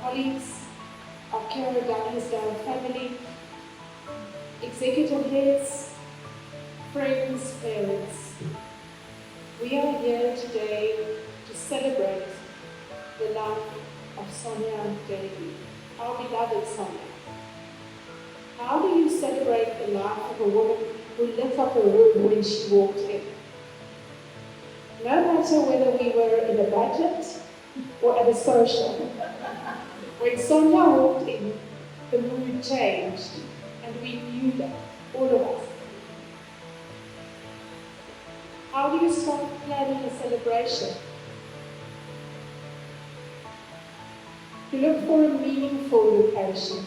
colleagues, our Davie family, executive heads, friends, parents. We are here today to celebrate the life of Sonja Davie, our beloved Sonja. How do you celebrate the life of a woman who lit up a room when she walked in? No matter whether we were in a budget or at a social, when Sonja walked in, the mood changed, and we knew that, all of us. How do you start planning a celebration? You look for a meaningful location.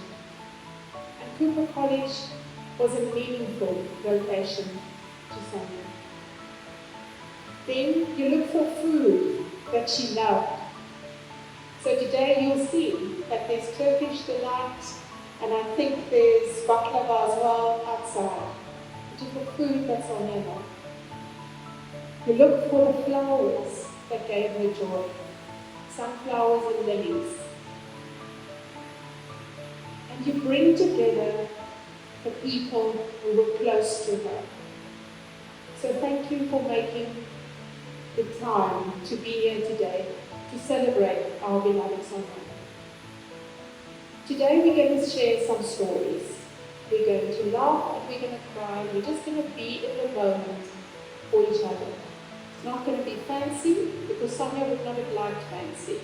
And Cooper College was a meaningful location to Sonja. Then you look for food that she loved. So today you'll see that there's Turkish delight, and I think there's baklava as well outside, which is the food that's on her mind. You look for the flowers that gave her joy, sunflowers and lilies. And you bring together the people who were close to her. So thank you for making the time to be here today to celebrate our beloved Sonja. Today we're going to share some stories. We're going to laugh and we're going to cry. We're just going to be in the moment for each other. It's not going to be fancy, because Sonja would not have liked fancy.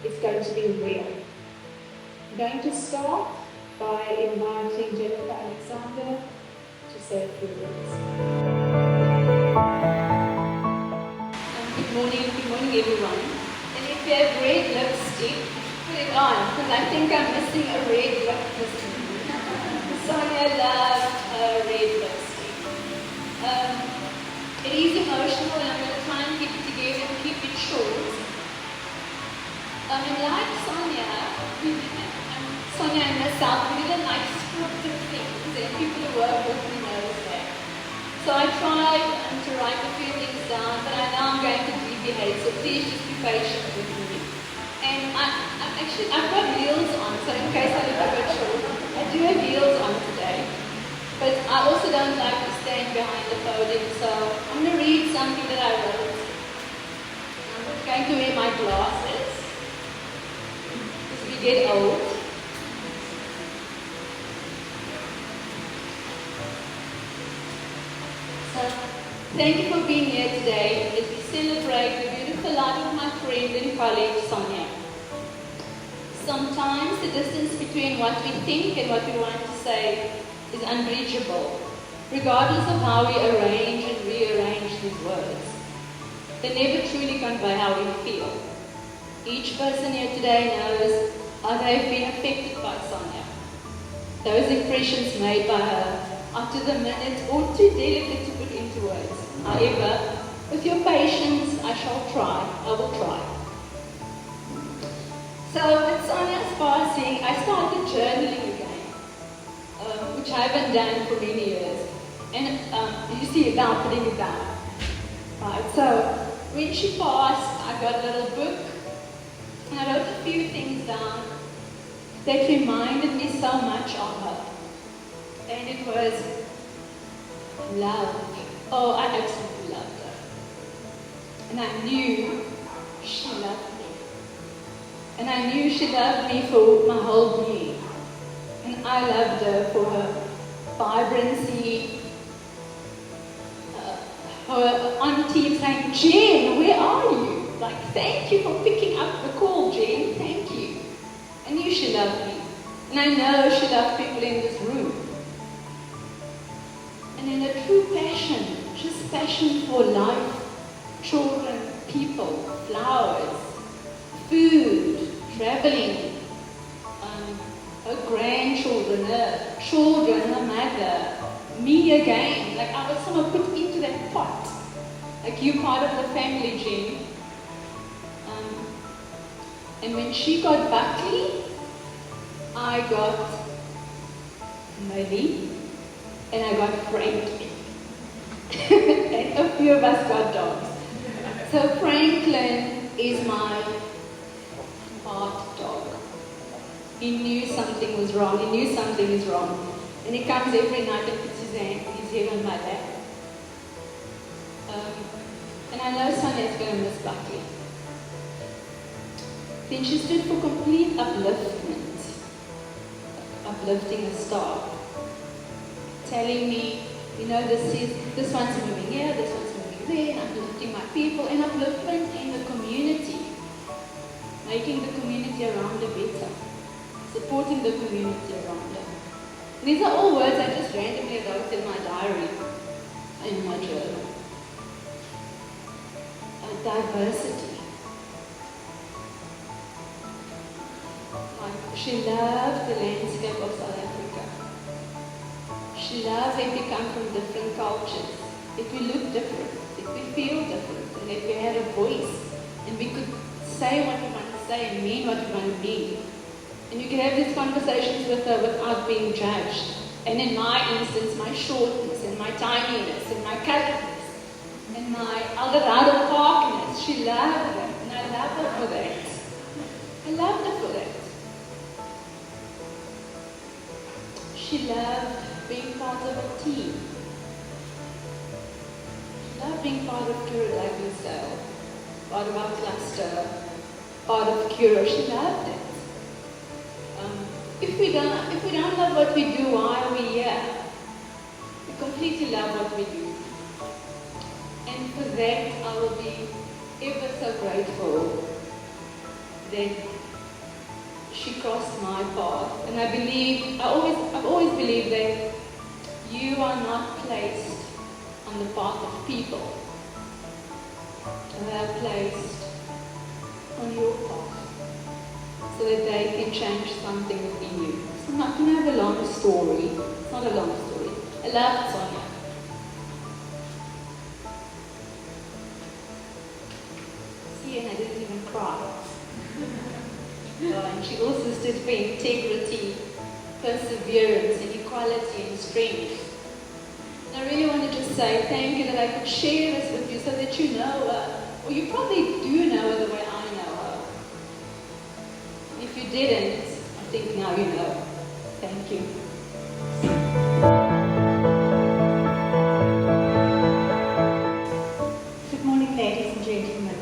It's going to be real. I'm going to start by inviting Jennifer Alexander to say a few words. Good morning everyone. And if you have red lipstick, put it on, because I think I'm missing a red lipstick. Sonja loved her red lipstick. It is emotional, and I'm going to try and keep it together and keep it short. And like Sonja and myself, we didn't like scripted things, and people who work with me know that. So I tried to write a few things down, but I know I'm going to deviate, so please just be patient with me. And I've got heels on, so in case I look a bit short, I do have heels on today. But I also don't like to stand behind the podium, so I'm going to read something that I wrote. I'm just going to wear my glasses, as we get old. So, thank you for being here today as we celebrate the beautiful life of my friend and colleague, Sonja. Sometimes the distance between what we think and what we want to say is unbridgeable, regardless of how we arrange and rearrange these words. They never truly convey how we feel. Each person here today knows how they've been affected by Sonja. Those impressions made by her are to the minute or too delicate to put into words. However, with your patience, I will try. So with Sonja's passing, I started journaling again, which I haven't done for many years. And you see it now, putting it down. Right, so when she passed, I got a little book, and I wrote a few things down that reminded me so much of her. And it was love. Oh, I absolutely loved her. And I knew she loved me. And I knew she loved me for my whole being. And I loved her for her vibrancy. Her auntie saying, Jen, where are you? Like, thank you for picking up the call, Jen. Thank you. I knew she loved me. And I know she loved people in this room. And in a true passion, just passion for life, children, people, flowers, food, traveling, her grandchildren, her children, her mother, me again. Like I was somehow put into that pot. Like you part of the family, Jen. And when she got Buckley, I got Millie, and I got Franklin. And a few of us got dogs. So Franklin is my heart dog. He knew something was wrong. He knew something is wrong. And he comes every night and puts his head on my lap. And I know Sonja's going to miss Buckley. Then she stood for complete upliftment, uplifting the staff, telling me, this one's moving here, this one's moving there, and uplifting my people, and upliftment in the community, making the community around her better, supporting the community around her. These are all words I just randomly wrote in my diary, in my journal. Diversity. She loved the landscape of South Africa. She loved that we come from different cultures, that we look different, that we feel different, and that we had a voice, and we could say what we want to say and mean what we want to mean. And you could have these conversations with her without being judged. And in my instance, my shortness and my tininess and my coloredness and my Eldorado Parkness, she loved that, and I love her for that. I loved her for that. She loved being part of a team. She loved being part of Cura Cell, part of our cluster, part of Cura. She loved it. If we don't love what we do, why are we here? We completely love what we do. And for that, I will be ever so grateful that she crossed my path. And I've always believed that you are not placed on the path of people. They are placed on your path, so that they can change something within you. So I'm not going to have a long story. It's not a long story. I loved Sonja. See, and I didn't even cry. And she also stood for integrity, perseverance, and equality and strength. And I really want to just say thank you that I could share this with you so that you know her, or you probably do know her the way I know her. If you didn't, I think now you know. Thank you. Good morning, ladies and gentlemen.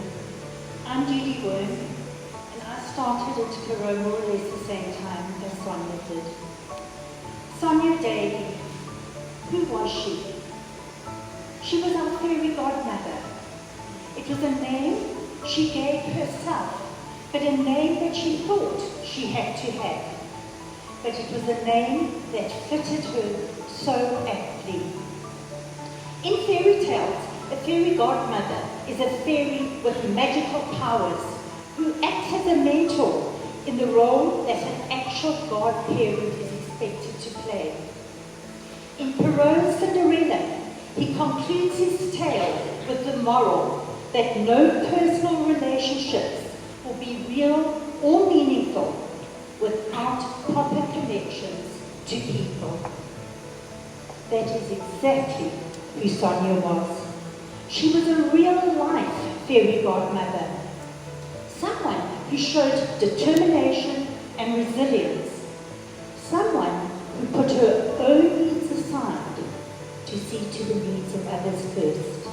I'm Judy Worm, and I started at Karoo more or less the same time as Sonja did. Sonja Davie, who was she? She was our fairy godmother. It was a name she gave herself, but a name that she thought she had to have. But it was a name that fitted her so aptly. In fairy tales, a fairy godmother is a fairy with magical powers who acts as a mentor in the role that an actual godparent is expected to play. In Perrault's Cinderella, he concludes his tale with the moral that no personal relationships will be real or meaningful without proper connections to people. That is exactly who Sonja was. She was a real-life fairy godmother, someone who showed determination and resilience, someone who put her own needs aside to see to the needs of others first,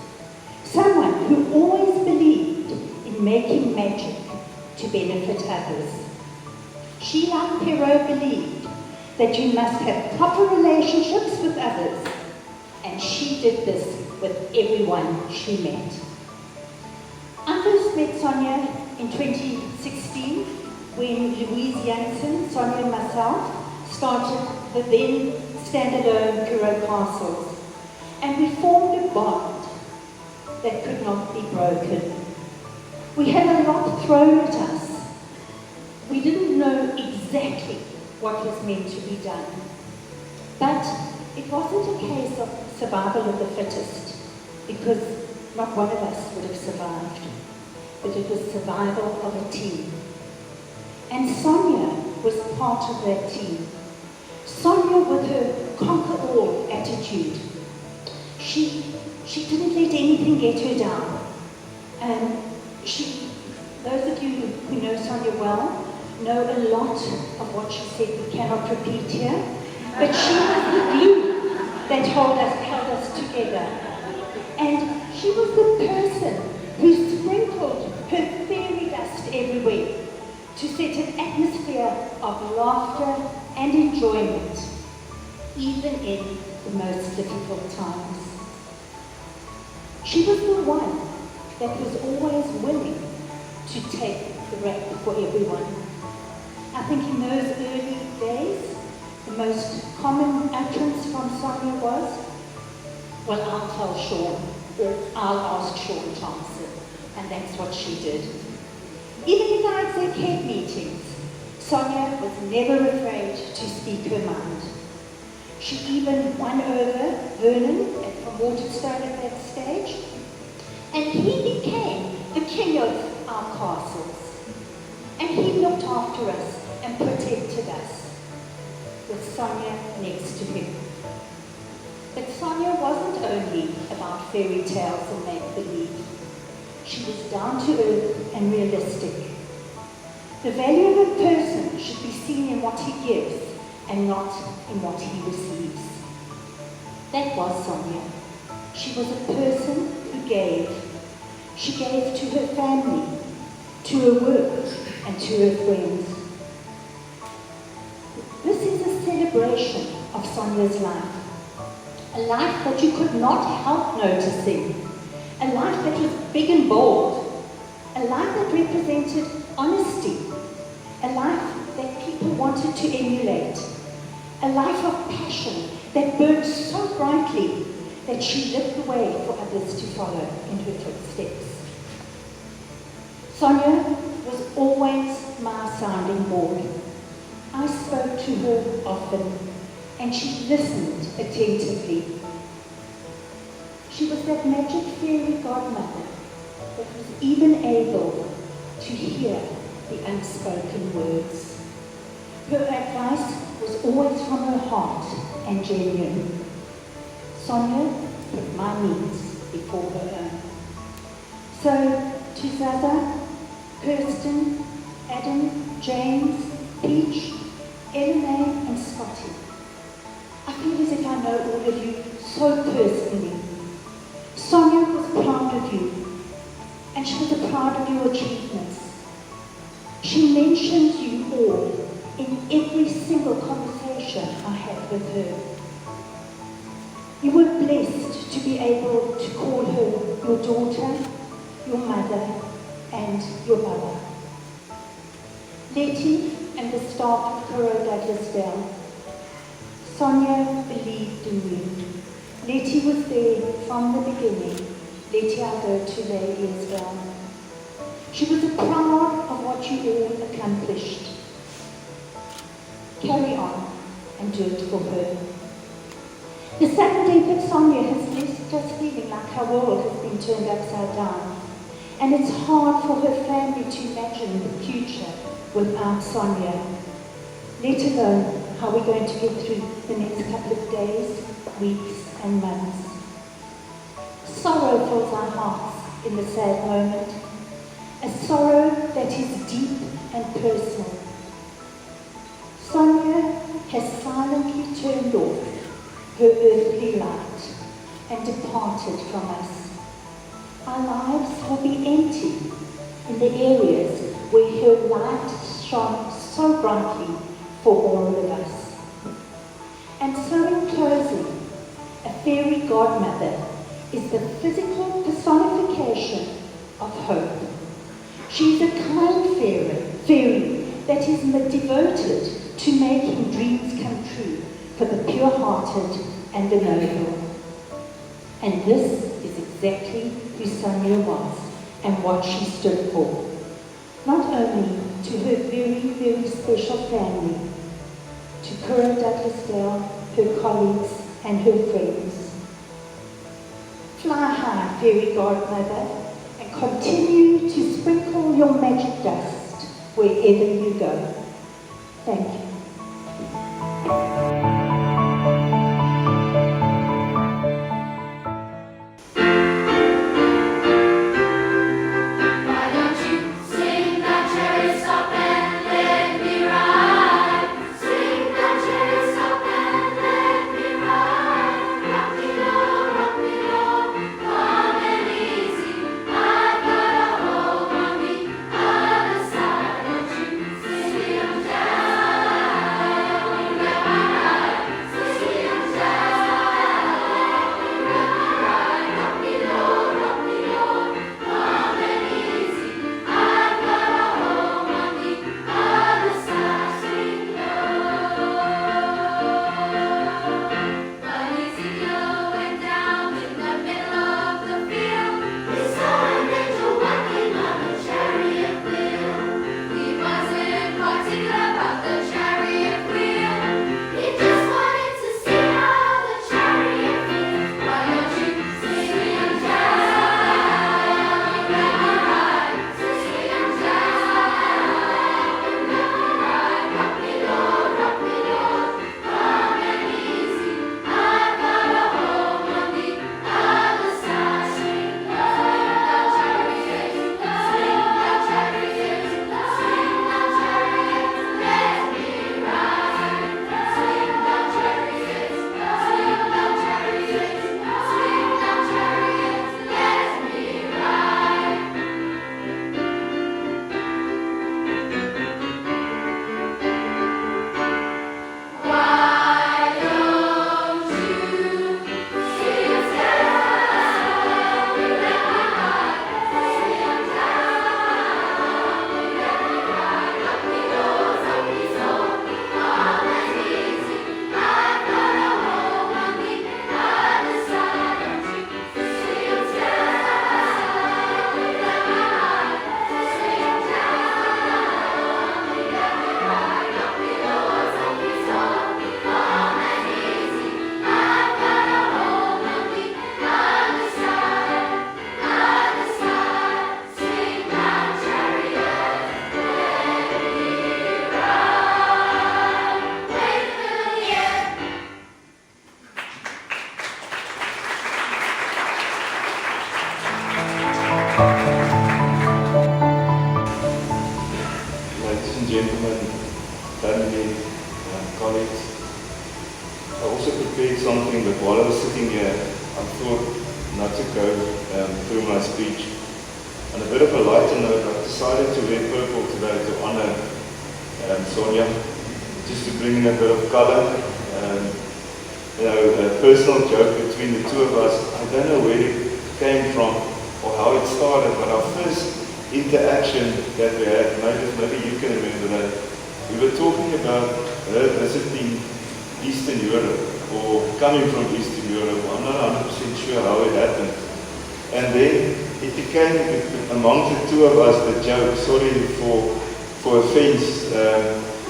someone who always believed in making magic to benefit others. She, like Perrault, believed that you must have proper relationships with others, and she did this with everyone she met. I first met Sonja in 2016 when Louise Jansen, Sonja and myself started the then standalone Karoo Castles, and we formed a bond that could not be broken. We had a lot thrown at us. We didn't know exactly what was meant to be done. But it wasn't a case of survival of the fittest, because not one of us would have survived. But it was survival of a team. And Sonja was part of that team. Sonja, with her conquer-all attitude, she didn't let anything get her down. Those of you who know Sonja well know a lot of what she said we cannot repeat here, but she was the glue that held us together. And she was the person who sprinkled her fairy dust everywhere to set an atmosphere of laughter and enjoyment, even in the most difficult times. She was the one that was always willing to take the rap for everyone. I think in those early days, the most common utterance from Sonja was, well, I'll tell Sean, or I'll ask Sean to answer. And that's what she did. Even in our exec head meetings, Sonja was never afraid to speak her mind. She even won over Vernon from Waterstone at that stage, and he became the king of our castles. And he looked after us and protected us, with Sonja next to him. But Sonja wasn't only about fairy tales and make-believe. She was down to earth and realistic. The value of a person should be seen in what he gives and not in what he receives. That was Sonja. She was a person who gave. She gave to her family, to her work, and to her friends. This is a celebration of Sonja's life. A life that you could not help noticing. A life that was big and bold. A life that represented honesty. A life that people wanted to emulate. A life of passion that burned so brightly that she lit the way for others to follow in her footsteps. Sonja was always my sounding board. I spoke to her often, and she listened attentively. She was that magic fairy godmother that was even able to hear the unspoken words. Her advice was always from her heart and genuine. Sonja put my needs before her own. So, to Zaza, Kirsten, Adam, James, Peach, Elena, and Scotty, I feel as if I know all of you so personally. Sonja was proud of you, and she was proud of your achievements. She mentioned you all in every single conversation I had with her. You were blessed to be able to call her your daughter, your mother, and your mother. Letty and the staff of Coro Douglasdale, Sonja believed in you. Letty was there from the beginning. Letty, I go to lay ears down. She was proud of what you all accomplished. Carry on and do it for her. The sudden death of Sonja has left us feeling like our world has been turned upside down. And it's hard for her family to imagine the future without Sonja, let alone how we're going to get through the next couple of days, weeks, and months. Sorrow fills our hearts in the sad moment, a sorrow that is deep and personal. Sonja has silently turned off her earthly light and departed from us. Our lives will be empty in the areas where her light shone so brightly for all of us. And so in closing, a fairy godmother is the physical personification of hope. She is a kind fairy that is devoted to making dreams come true for the pure-hearted and the noble. And this is exactly who Sonja was and what she stood for. Not only to her very, very special family, to Coro Douglasdale, her colleagues, and her friends. Fly high, fairy godmother, and continue to sprinkle your magic dust wherever you go. Thank you. Why don't you sing that cherry stop and let ladies and gentlemen, family, colleagues. I also prepared something, but while I was sitting here, I thought not to go through my speech. On a bit of a lighter note, I decided to wear purple today to honor Sonja, just to bring in a bit of color. A personal joke between the two of us. I don't know where it came from or how it started, but our first interaction that we had, maybe you can remember that, we were talking about her visiting Eastern Europe or coming from Eastern Europe. I'm not 100% sure how it happened. And then it became among the two of us the joke, sorry for offense,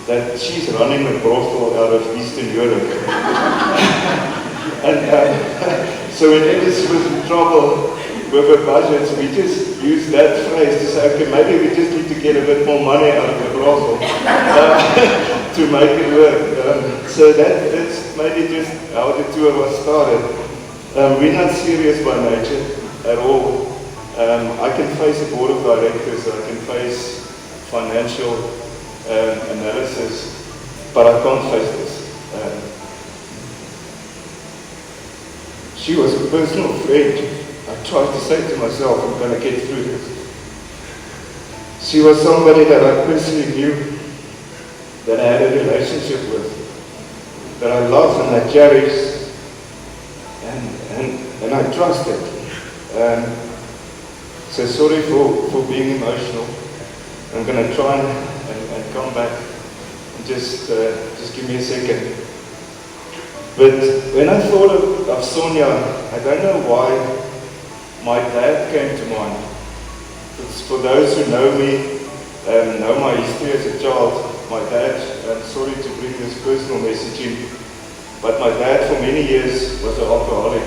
that she's running a brothel out of Eastern Europe. And so whenever she was in trouble with her budgets, we just use that phrase to say, okay, maybe we just need to get a bit more money out of the brothel to make it work. So that's maybe just how the two of us started. We're not serious by nature at all. I can face a board of directors, I can face financial analysis, but I can't face this. She was a personal friend. I tried to say to myself, I'm going to get through this. She was somebody that I personally knew, that I had a relationship with, that I love and I cherish, and I trusted. So sorry for being emotional. I'm going to try and come back. And just give me a second. But when I thought of Sonja, I don't know why my dad came to mind. It's for those who know me, know my history as a child, my dad, I'm sorry to bring this personal message in, but my dad for many years was an alcoholic.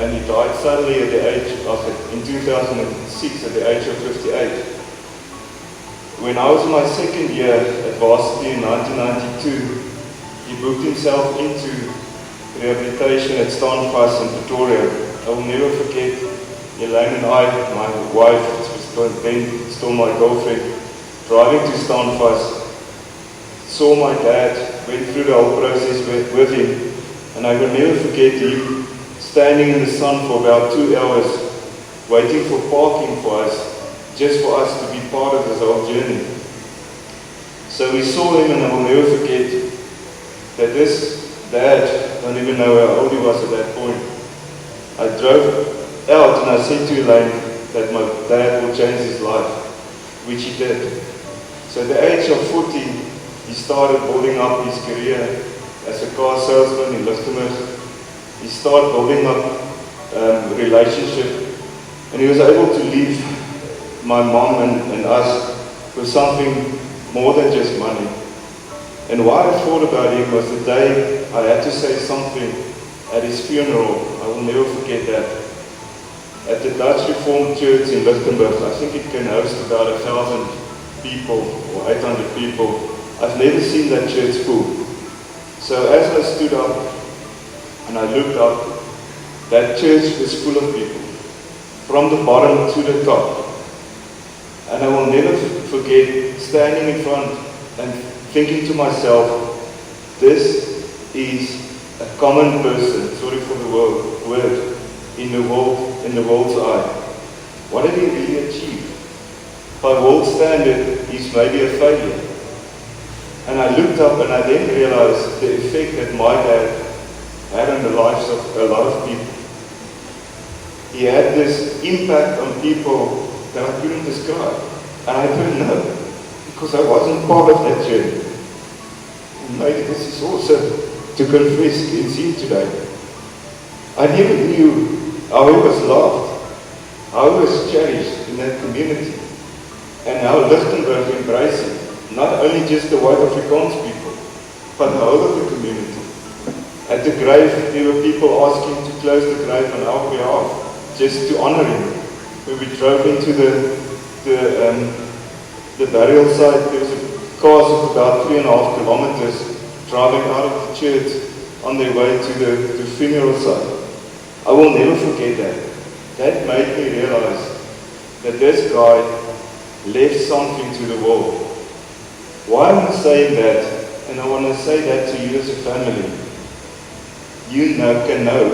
And he died suddenly at the age of, in 2006, at the age of 58. When I was in my second year at varsity in 1992, he booked himself into rehabilitation at Stanford in Pretoria. I will never forget Elaine and I, my wife, which was then still my girlfriend, driving to Stanford, saw my dad, went through the whole process with him, and I will never forget him standing in the sun for about 2 hours, waiting for parking for us, just for us to be part of this whole journey. So we saw him, and I will never forget that this dad, I don't even know how old he was at that point. I drove out and I said to Elaine that my dad will change his life, which he did. So at the age of 40, he started building up his career as a car salesman in Lichtenburg. He started building up a relationship, and he was able to leave my mom and us with something more than just money. And why I thought about him was the day I had to say something at his funeral. I will never forget that. At the Dutch Reformed Church in Lichtenburg, I think it can host about 1,000 people or 800 people. I've never seen that church full. So as I stood up and I looked up, that church was full of people, from the bottom to the top. And I will never forget standing in front and thinking to myself, this is a common person, sorry for the word, in the world's eye. What did he really achieve? By world standard, he's maybe a failure. And I looked up and I then realized the effect that my dad had on the lives of a lot of people. He had this impact on people that I couldn't describe. And I couldn't know, because I wasn't part of that journey. And maybe this is also to confess in scene today. I never knew how he was loved, how he was cherished in that community, and how Lichtenburg embraced him. Not only just the white Afrikaans people, but the whole of the community. At the grave, there were people asking to close the grave on our behalf, just to honor him. When we drove into the burial site, there was a cars of about 3.5 kilometers driving out of the church on their way to the funeral site. I will never forget that. That made me realize that this guy left something to the world. Why am I saying that? And I want to say that to you as a family. You can know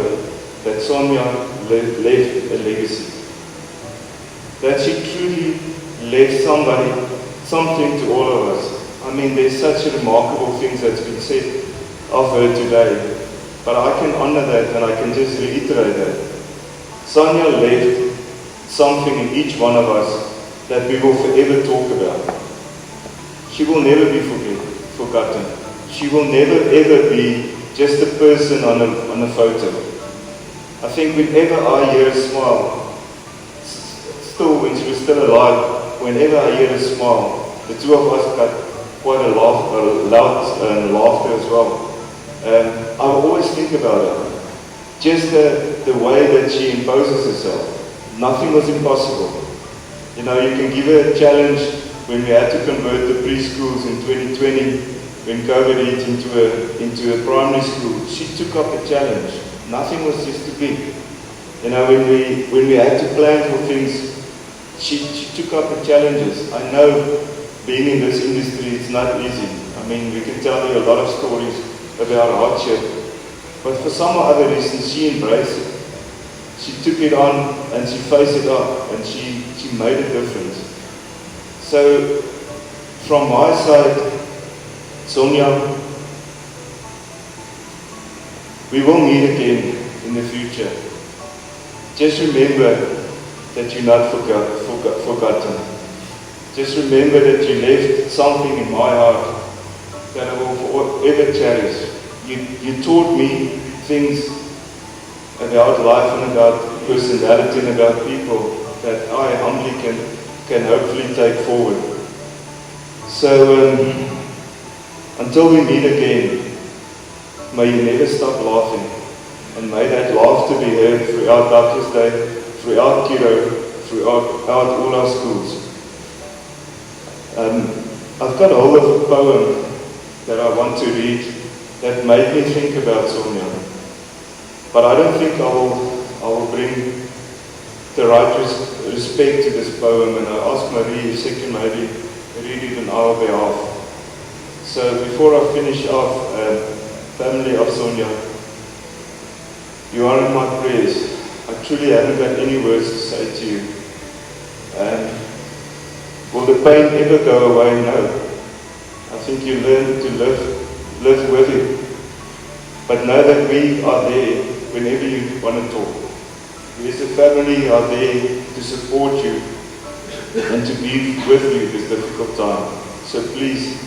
that Sonja left a legacy. That she truly left something to all of us. I mean, there's such remarkable things that's been said of her today. But I can honor that and I can just reiterate that. Sonja left something in each one of us that we will forever talk about. She will never be forgotten. She will never ever be just a person on a photo. I think whenever I hear a smile, still when she was still alive, whenever I hear a smile, the two of us got quite a loud laughter as well. I will always think about her. Just the way that she imposes herself. Nothing was impossible. You know, you can give her a challenge when we had to convert the preschools in 2020, when COVID hit into a primary school. She took up a challenge. Nothing was just too big. You know, when we had to plan for things, she took up the challenges. I know being in this industry, it's not easy. I mean, we can tell you a lot of stories about hardship, but for some other reason, she embraced it. She took it on and she faced it up, and she made a difference. So, from my side, Sonja, we will meet again in the future. Just remember that you're not forgotten. Just remember that you left something in my heart that I will forever cherish. You taught me things about life and about personality and about people that I humbly can hopefully take forward. So until we meet again, may you never stop laughing, and may that laughter be heard throughout Doctor's Day, throughout Kiddo, throughout all our schools. I've got a hold of a poem that I want to read that made me think about Sonja. But I don't think I will bring the right respect to this poem, and I ask Marie if she can maybe read it on our behalf. So before I finish off, family of Sonja, you are in my prayers. I truly haven't got any words to say to you. Will the pain ever go away? No. I think you learn to live with it. But know that we are there whenever you want to talk. We as a family are there to support you and to be with you this difficult time. So please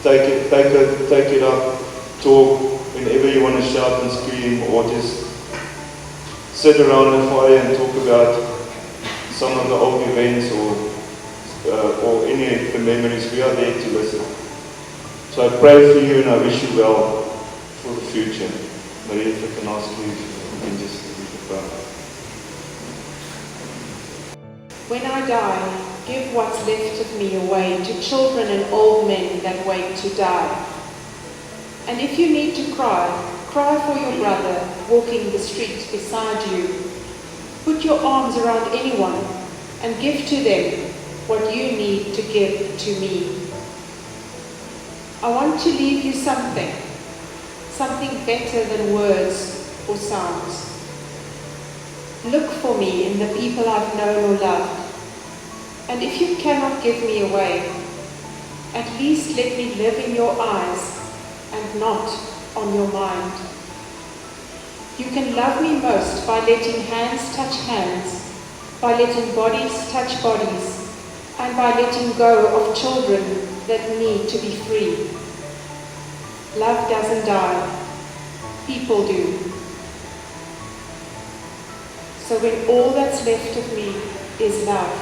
take it up, talk whenever you want to shout and scream, or just sit around the fire and talk about some of the old events or any of the memories. We are there to listen. So I pray for you and I wish you well for the future. Marie, if I can ask you if you can just read the prayer. When I die, give what's left of me away to children and old men that wait to die. And if you need to cry, cry for your brother walking the street beside you. Put your arms around anyone and give to them what you need to give to me. I want to leave you something better than words or sounds. Look for me in the people I've known or loved. And if you cannot give me away, at least let me live in your eyes and not on your mind. You can love me most by letting hands touch hands, by letting bodies touch bodies, and by letting go of children that need to be free. Love doesn't die. People do. So when all that's left of me is love,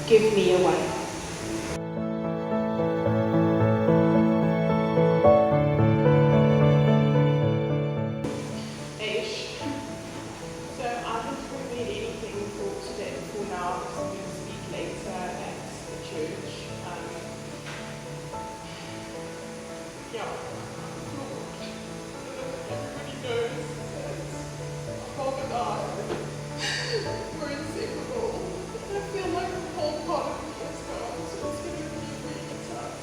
give me away. Ish. So I haven't prepared anything for today, for now, because I'm going to speak later at the church. Yeah. Everybody knows that Bob and I were inseparable. I feel like the whole part of me is gone, so it's going to be really tough.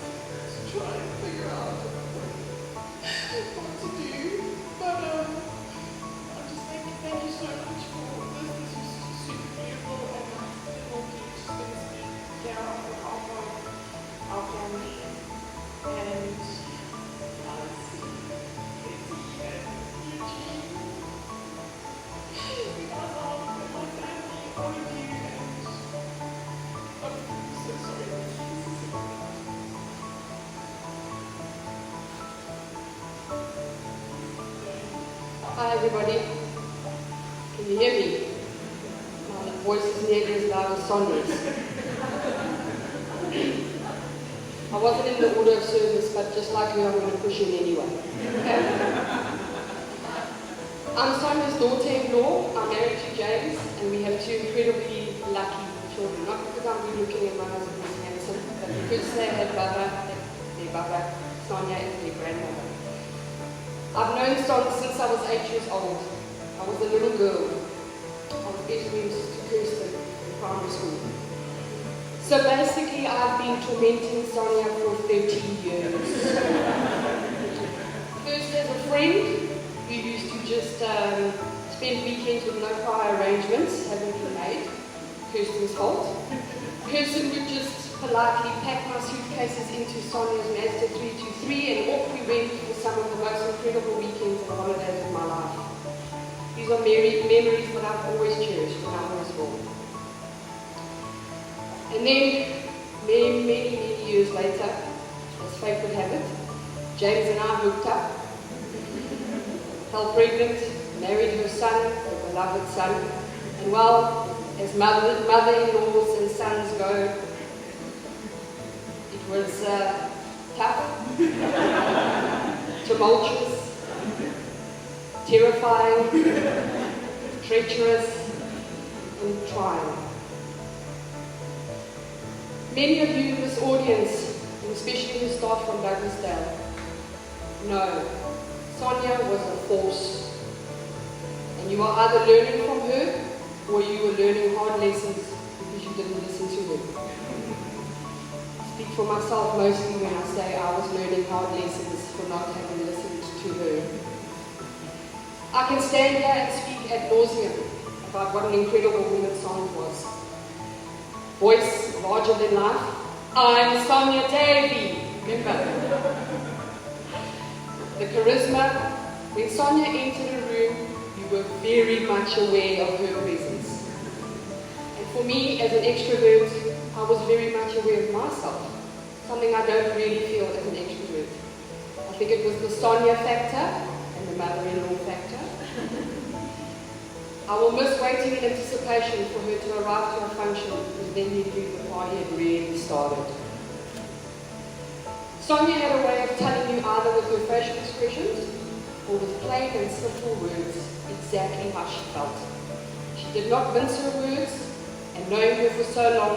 and Nancy, Lizzie, and Eugene. Because of my family, all of you, and I'm so sorry that this is so bad. Hi everybody, can you hear me? My voice is nearly as loud as Sonja's. I wasn't in the order of service, but just like you, I'm going to push in anyway. I'm Sonja's daughter-in-law. I'm married to James, and we have two incredibly lucky children. Not because I'm good looking and my husband was handsome, but because they had their Baba, Sonja, and their grandmother. I've known Sonja since I was 8 years old. I was a little girl. I was best friends to Kirsten in primary school. So basically, I've been tormenting Sonja for 13 years. First as a friend, who used to just spend weekends with no prior arrangements having been made. Kirsten's fault. Kirsten would just politely pack my suitcases into Sonja's Mazda 323 and off we went for some of the most incredible weekends and holidays of my life. These are memories that I've always cherished when I was born. And then, many years later, as fate would have it, James and I hooked up, fell pregnant, married her son, her beloved son, and well, as mother-in-laws and sons go, it was tough, tumultuous, terrifying, treacherous, and trying. Many of you in this audience, and especially who start from Douglasdale, know Sonja was a force. And you are either learning from her, or you were learning hard lessons because you didn't listen to her. I speak for myself mostly when I say I was learning hard lessons for not having listened to her. I can stand here and speak ad nauseum about what an incredible woman Sonja was. Voice larger than life. I'm Sonja Davie. Remember? The charisma. When Sonja entered a room, you were very much aware of her presence. And for me, as an extrovert, I was very much aware of myself. Something I don't really feel as an extrovert. I think it was the Sonja factor and the mother-in-law factor. I will miss waiting in anticipation for her to arrive to a function because then you knew the party had really started. Sonja had a way of telling you either with her facial expressions or with plain and simple words exactly how she felt. She did not mince her words, and knowing her for so long,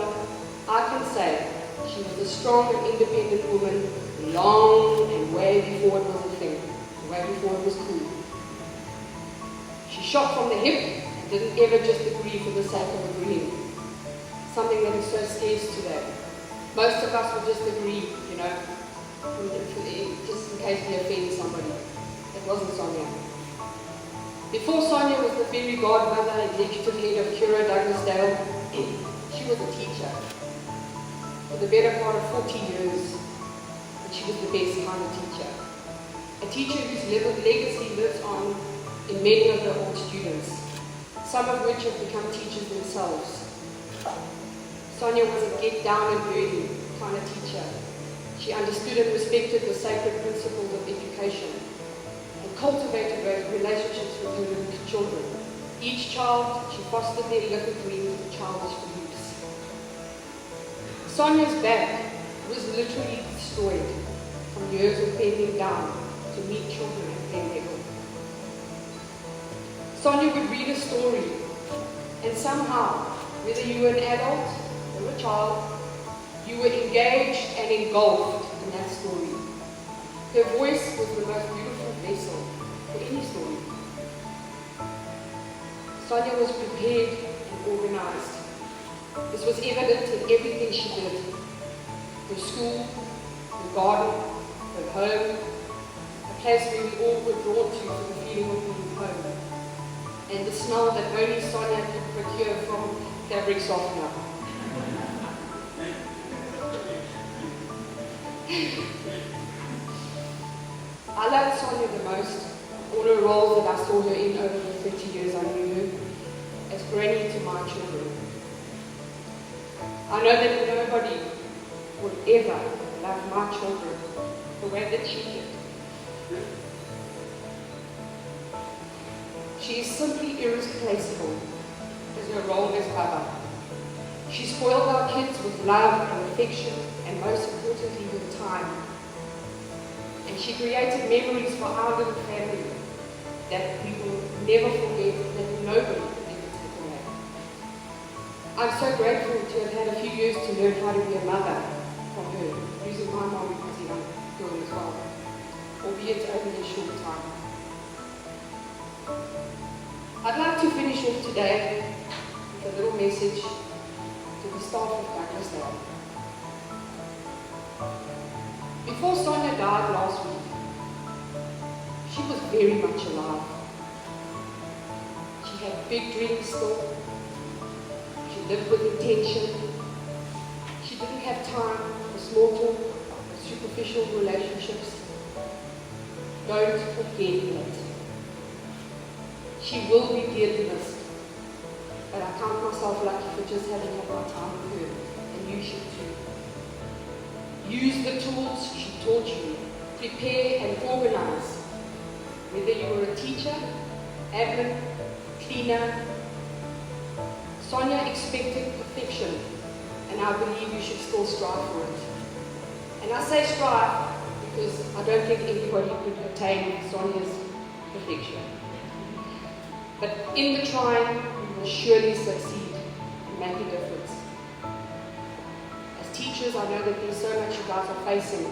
I can say she was a strong and independent woman long and way before it was a thing, way before it was cool. She shot from the hip and didn't ever just agree for the sake of agreeing. Something that is so scarce today. Most of us will just agree, you know, just in case we offend somebody. It wasn't Sonja. Before Sonja was the fairy godmother, executive head of Cura Douglasdale, she was a teacher. For the better part of 40 years, and she was the best kind of teacher. A teacher whose legacy lives on in many of her old students, some of which have become teachers themselves. Sonja was a get down and dirty kind of teacher. She understood and respected the sacred principles of education and cultivated those relationships with her children. Each child, she fostered their little dreams of childish beliefs. Sonja's back was literally destroyed from years of bending down to meet children at their level. Sonja would read a story, and somehow, whether you were an adult or a child, you were engaged and engulfed in that story. Her voice was the most beautiful vessel for any story. Sonja was prepared and organized. This was evident in everything she did. Her school, her garden, her home, a place where we all were drawn to for the feeling of being home, and the smell that only Sonja could procure from fabric softener. I loved Sonja the most, all her roles that I saw her in over the 30 years I knew her, as granny to my children. I know that nobody would ever love my children the way that she did. She is simply irreplaceable as her role as mother. She spoiled our kids with love and affection, and most importantly with time. And she created memories for our little family that we will never forget, that nobody ever take away. I'm so grateful to have had a few years to learn how to be a mother from her, using my mom as a young girl as well, albeit only a short time. I'd like to finish off today with a little message to the staff of Douglasdale. Before Sonja died last week, she was very much alive. She had big dreams still. She lived with intention. She didn't have time for small talk or superficial relationships. Don't forget that. She will be dearly missed, but I count myself lucky for just having had my time with her, and you should too. Use the tools she taught you. Prepare and organize. Whether you were a teacher, admin, cleaner, Sonja expected perfection, and I believe you should still strive for it. And I say strive because I don't think anybody could attain Sonja's perfection. But in the trying, you will surely succeed and make a difference. As teachers, I know that there's so much you guys are facing.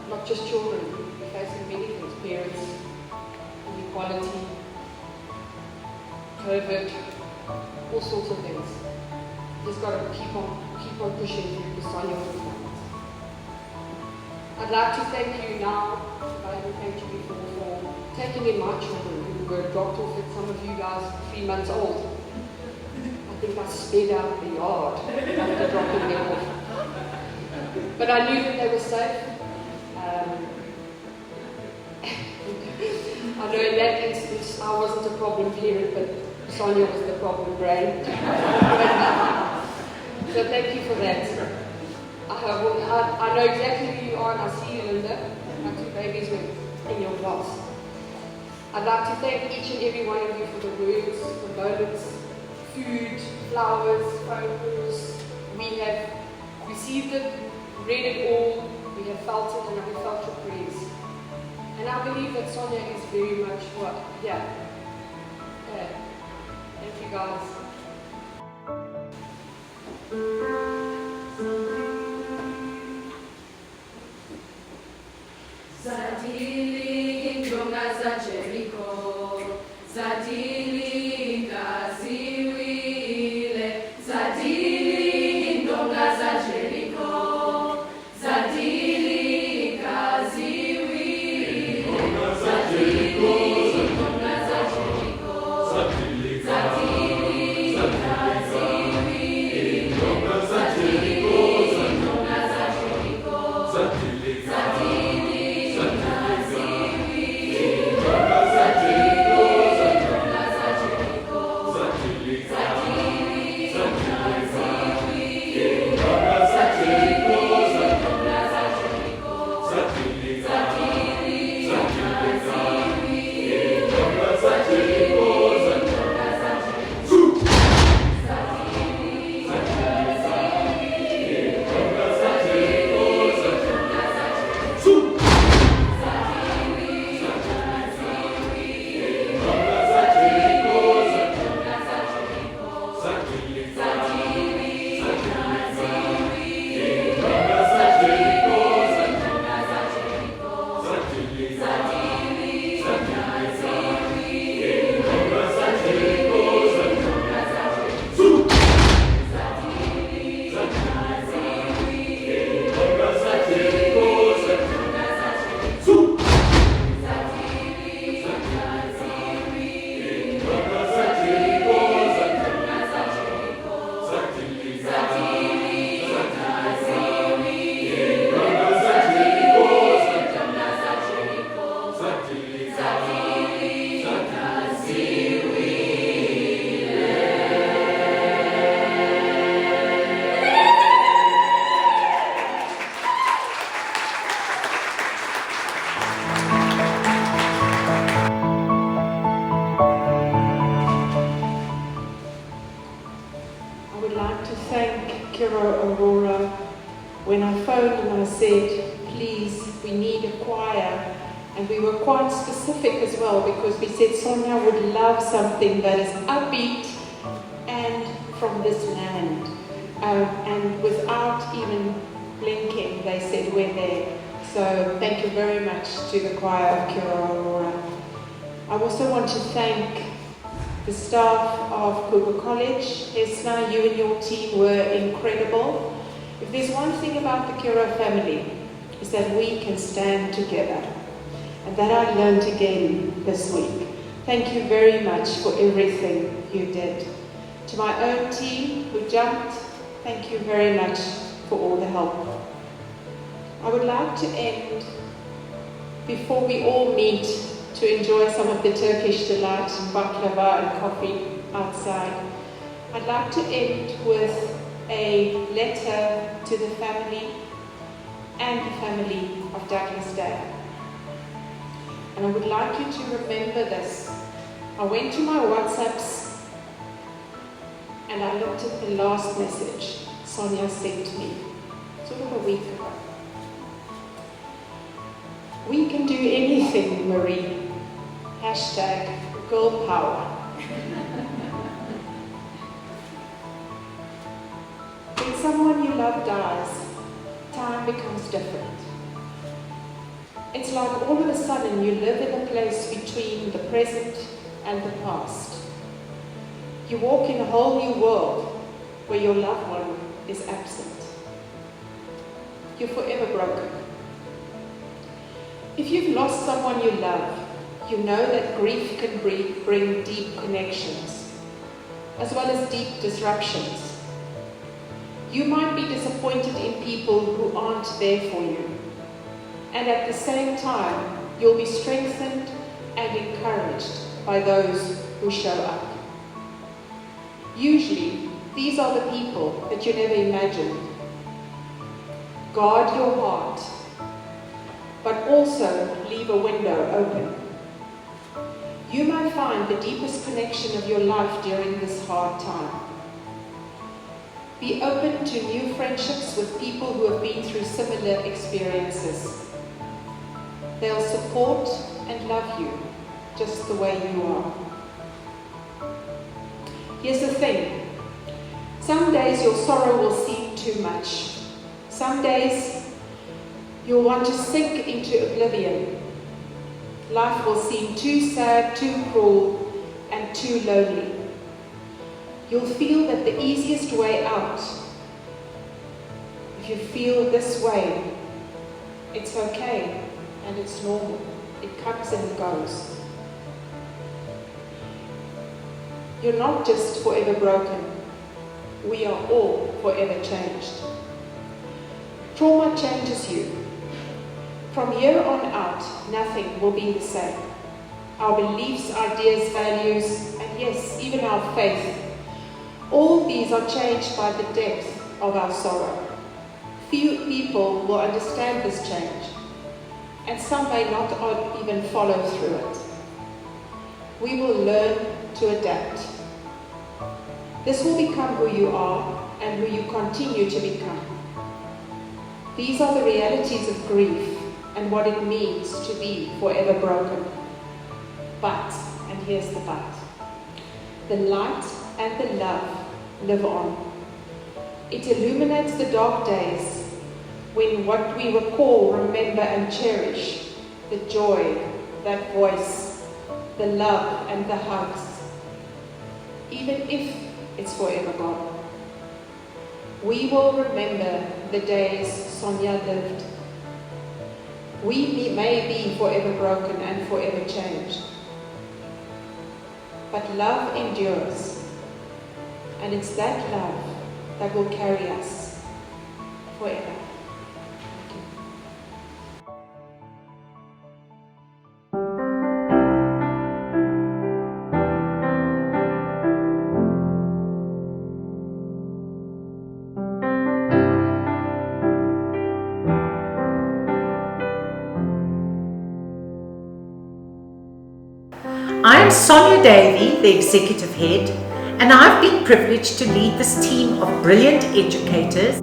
Not just children, you're facing many things, parents, inequality, COVID, all sorts of things. Just got to keep on pushing through the Sonja will find. I'd like to thank you now, if I haven't thanked you before, for taking in my children who were dropped off at some of you guys 3 months old. I think I sped out the yard after dropping them off. But I knew that they were safe. I know in that instance I wasn't a problem parent, but Sonja was the problem brain. So thank you for that. I know exactly who you are, and I see you, Linda. My 2 babies were in your class. I'd like to thank each and every one of you for the words, the moments, food, flowers, phone calls. We have received it, read it all, we have felt it, and we felt your prayers. And I believe that Sonja is very much what? Yeah. Thank you guys. Zadili indonga za Jericho, zadili ngaziwile, zadili indonga za Jericho, zadili ngaziwile, zadili indonga za Jericho, zadili ngaziwile, indonga za Jericho, indonga za Jericho, zadili ngaziwile. when I phoned and I said, please, we need a choir. And we were quite specific as well, because we said Sonja would love something that is upbeat and from this land. And without even blinking, they said, we're there. So thank you very much to the choir of Kira Aurora. I also want to thank the staff of Kruger College. Esna, you and your team were incredible. If there's one thing about the Kira family, is that we can stand together. And that I learned again this week. Thank you very much for everything you did. To my own team who jumped, thank you very much for all the help. I would like to end, before we all meet to enjoy some of the Turkish delight and baklava and coffee outside, I'd like to end with a letter to the family and the family of Douglas Day. And I would like you to remember this. I went to my WhatsApps and I looked at the last message Sonja sent me, sort of a week ago. We can do anything, Marie. Hashtag girl power. When someone you love dies, time becomes different. It's like all of a sudden you live in a place between the present and the past. You walk in a whole new world where your loved one is absent. You're forever broken. If you've lost someone you love, you know that grief can bring deep connections, as well as deep disruptions. You might be disappointed in people who aren't there for you. And at the same time, you'll be strengthened and encouraged by those who show up. Usually, these are the people that you never imagined. Guard your heart, but also leave a window open. You may find the deepest connection of your life during this hard time. Be open to new friendships with people who have been through similar experiences. They'll support and love you just the way you are. Here's the thing. Some days your sorrow will seem too much. Some days you'll want to sink into oblivion. Life will seem too sad, too cruel, and too lonely. You'll feel that the easiest way out, if you feel this way, it's okay. And it's normal. It comes and goes. You're not just forever broken. We are all forever changed. Trauma changes you. From here on out, nothing will be the same. Our beliefs, ideas, values, and yes, even our faith, all these are changed by the depth of our sorrow. Few people will understand this change, and some may not even follow through it. We will learn to adapt. This will become who you are and who you continue to become. These are the realities of grief and what it means to be forever broken. But, and here's the but, the light and the love live on. It illuminates the dark days when what we recall, remember and cherish, the joy, that voice, the love and the hugs, even if it's forever gone. We will remember the days Sonja lived. We may be forever broken and forever changed, but love endures, and it's that love that will carry us forever. I'm Sonja Davie, the Executive Head, and I've been privileged to lead this team of brilliant educators